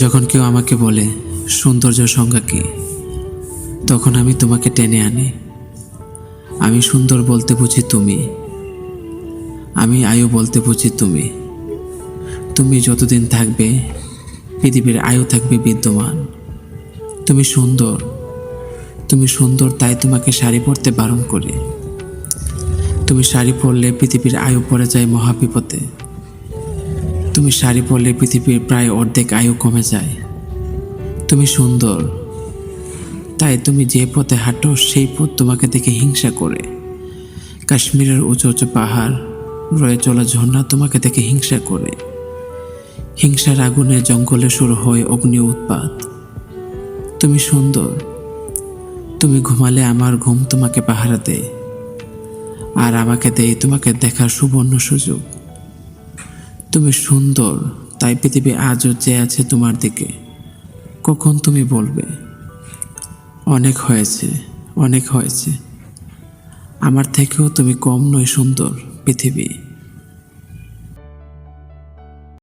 যখন কেউ আমাকে বলে সৌন্দর্যের সংজ্ঞা কী, তখন আমি তোমাকে টেনে আনি। আমি সুন্দর বলতে বুঝি তুমি, আমি আয়ু বলতে বুঝি তুমি। তুমি যতদিন থাকবে পৃথিবীর আয়ু থাকবে বিদ্যমান। তুমি সুন্দর, তুমি সুন্দর, তাই তোমাকে শাড়ি পরতে বারণ করি। তুমি শাড়ি পরলে পৃথিবীর আয়ু পড়ে যায় মহাবিপদে। তুমি শাড়ি পরলে পৃথিবীর প্রায় অর্ধেক আয়ু কমে যায়। তুমি সুন্দর, তাই তুমি যে পথে হাঁটো সেই পথ তোমাকে দেখে হিংসা করে। কাশ্মীরের উঁচু উঁচু পাহাড়, রয়ে চলা ঝর্ণা তোমাকে দেখে হিংসা করে। হিংসার আগুনে জঙ্গলে শুরু হয় অগ্নি উৎপাত। তুমি সুন্দর, তুমি ঘুমালে আমার ঘুম তোমাকে পাহারা দেয়, আর আমাকে দেয় তোমাকে দেখার সুবর্ণ সুযোগ। তুমি সুন্দর, তাই পৃথিবী আজও চেয়ে আছে তোমার দিকে। কখন তুমি বলবে অনেক হয়েছে, অনেক হয়েছে, আমার থেকেও তুমি কম নয় সুন্দর পৃথিবী।